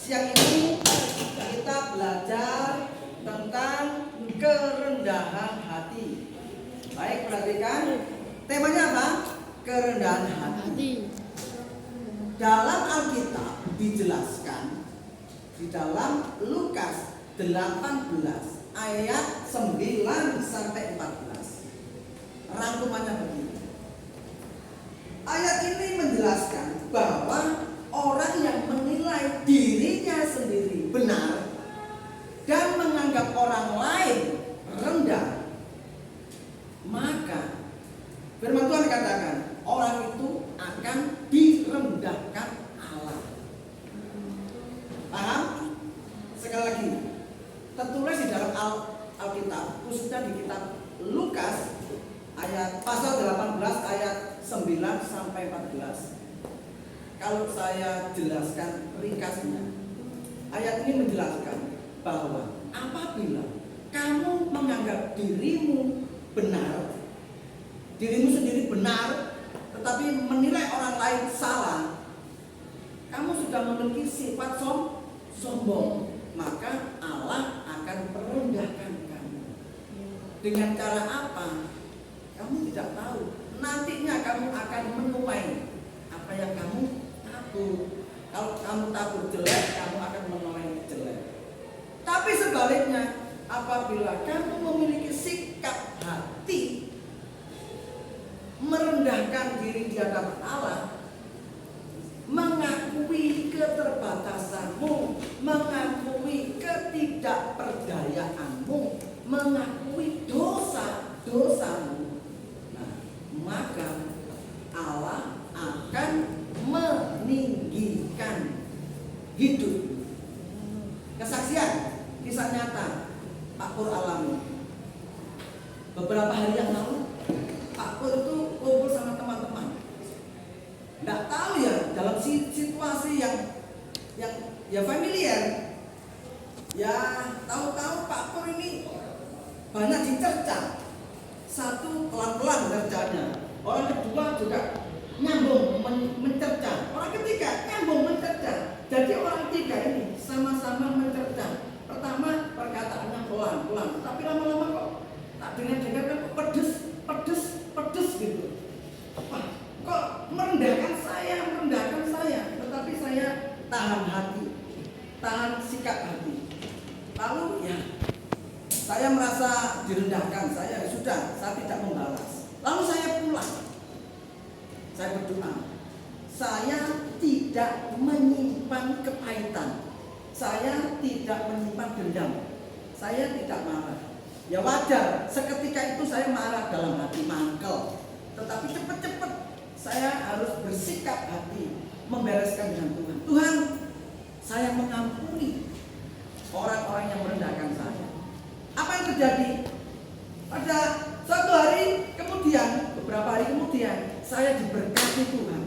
siang ini kita belajar tentang kerendahan hati. Baik, perhatikan temanya apa? Kerendahan hati. Dalam Alkitab dijelaskan di dalam Lukas 18 ayat 9 sampai 14. Rangkumannya begini. Ayat ini menjelaskan bahwa orang yang menilai dirinya sendiri benar dan menganggap orang lain rendah, maka firman Tuhan katakan orang itu akan direndahkan Allah. Paham? Sekali lagi, tertulis di dalam Alkitab, khususnya di kitab Lukas ayat pasal 18 ayat 9 sampai 14. Kalau saya jelaskan ringkasnya, ayat ini menjelaskan bahwa apabila kamu menganggap dirimu benar, dirimu sendiri benar, tetapi menilai orang lain salah, kamu sudah memiliki sifat sombong, maka Allah akan merendahkan kamu. Dengan cara apa? Kamu tidak tahu. Nantinya kamu akan menuai apa yang kamu tabur. Kalau kamu tabur jelek, kamu akan menuai jelek. Tapi sebaliknya, apabila kamu memiliki sikap hati merendahkan diri di hadapan Allah, mengakui keterbatasanmu, mengakui ketidakperdayaanmu, mengakui dosa-dosamu, maka Allah akan meninggikan hidup. Kesaksian kisah nyata Pak Pur alami. Beberapa hari yang lalu Pak Pur itu kumpul sama teman-teman. Nggak tahu ya, dalam situasi yang ya familiar. Ya tahu-tahu Pak Pur ini banyak dicerca. Satu pelan-pelan kerjanya, orang kedua juga nyambung mencerca, orang ketiga nyambung mencerca. Jadi orang tiga ini sama-sama mencerca. Pertama perkataannya pelan-pelan, tapi lama-lama kok tak dengar-dengar kan pedes gitu. Wah, kok merendahkan saya, tetapi saya tahan hati, tahan sikap hati. Lalu ya, saya merasa direndahkan, saya tidak membalas. Lalu saya pulang. Saya berdoa. Saya tidak menyimpan kepahitan. Saya tidak menyimpan dendam. Saya tidak marah. Ya wajar, seketika itu saya marah dalam hati, mangkel. Tetapi cepat-cepat saya harus bersikap hati, membereskan dengan Tuhan. Tuhan, saya mengampuni orang-orang yang merendahkan saya. Apa yang terjadi? Pada suatu hari kemudian, beberapa hari kemudian, saya diberkati Tuhan.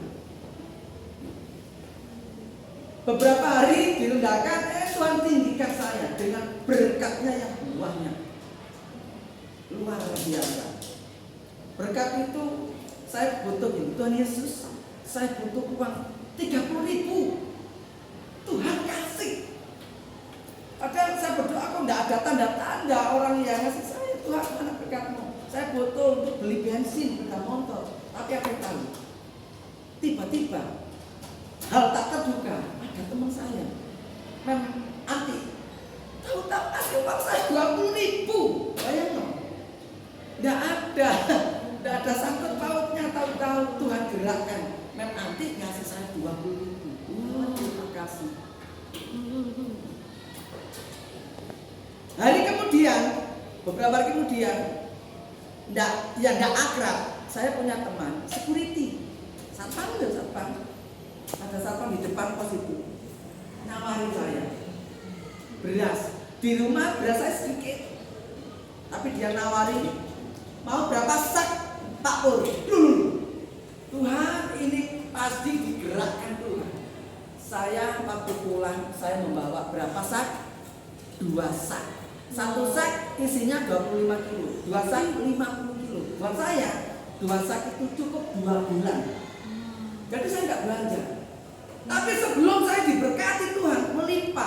Beberapa hari direndahkan, Tuhan tinggikan saya dengan berkatnya yang banyak. Luar biasa. Berkat itu saya butuh ini. Tuhan Yesus, saya butuh uang 30.000. Tuhan kasih. Padahal saya berdoa kok tidak ada tanda-tanda orang yang ngasih saya. Tuhan, mana berkatmu? Saya butuh untuk beli bensin sepeda motor. Tapi apa yang tahu? Tiba-tiba hal tak terduga, ada teman saya, anti, tahu-tahu kasih uang saya 20.000. Bayangin, tidak ada sangkut pautnya. Tahu-tahu Tuhan gerakkan, anti ngasih saya 20.000. Terima kasih. Hari kemudian, beberapa hari kemudian, tidak akrab, saya punya teman security, satpam. Ada satpam di depan pos itu, nawarin saya beras. Di rumah beras saya sedikit, tapi dia nawarin, mau berapa sak Pak Pur? Tuhan, ini pasti digerakkan Tuhan. Saya waktu pulang, saya membawa berapa sak? 2 sak. 1 sak isinya 25 kilo, 2 sak 50 kilo. Buat saya 2 sak itu cukup 2 bulan. Jadi saya nggak belanja. Tapi sebelum saya diberkati Tuhan melimpah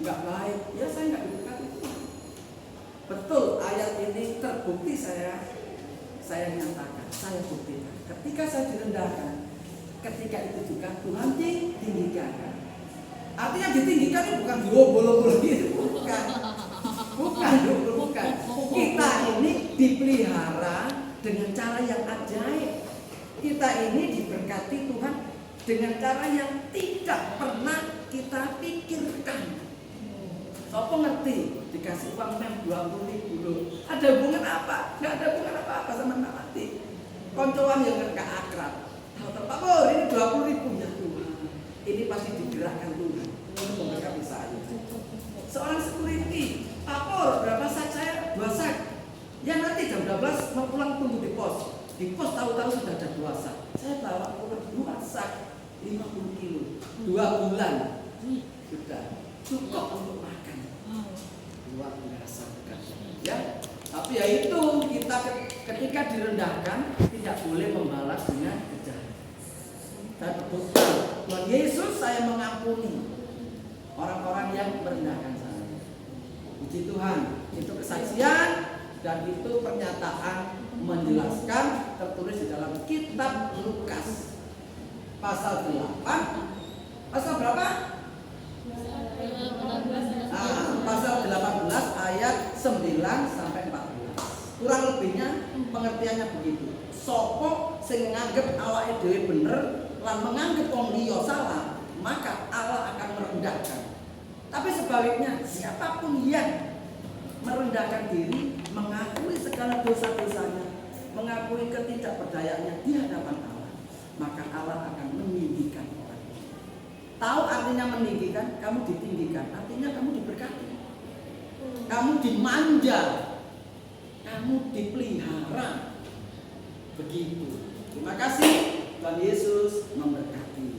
nggak baik, ya saya nggak diberkati Tuhan. Betul, ayat ini terbukti saya nyatakan, saya buktikan. Ketika saya direndahkan, ketika itu juga Tuhan ditinggikan. Artinya ditinggikan itu bukan diobol-obol gitu, bukan. Kita ini dipelihara dengan cara yang ajaib. Kita ini diberkati Tuhan dengan cara yang tidak pernah kita pikirkan. Sopo ngerti dikasih uang 20.000 loh. Ada hubungan apa? Nggak ada hubungan apa-apa sama mati. Koncoan yang nggak akrab. Pak Pur, ini 20.000 ya Tuhan. Ini pasti digerakkan Tuhan untuk memberkati saya. Seorang security, Pak Pur, berapa sak saya? 2 sak. Ya nanti jam 12 mau pulang tunggu di pos. Di pos tahu-tahu sudah ada 2 sak. Saya bawa pulang 2 sak 50 kilo 2 bulan. Sudah cukup untuk makan. Luar biasa bukan? Ya, tapi ya itu kita ketika direndahkan tidak boleh membalas dengan kejahatan. Dan betul, Tuhan Yesus saya mengampuni orang-orang yang merendahkan saya. Puji Tuhan, itu kesaksian dan itu pernyataan menjelaskan tertulis di dalam kitab Lukas pasal 8. Pasal berapa? Pasal 18 ayat 9 sampai 14. Kurang lebihnya pengertiannya begitu. Sopo sing nganggep awake dhewe bener lan menganggap wong liya salah, maka Allah akan merendahkan. Tapi sebaliknya, siapapun yang merendahkan diri, mengakui segala dosa-dosanya, mengakui ketidakperdayaannya di hadapan Allah, maka Allah akan meninggikan orang. Tahu artinya meninggikan? Kamu ditinggikan, artinya kamu diberkati. Kamu dimanja, kamu dipelihara. Begitu. Terima kasih, Tuhan Yesus memberkati.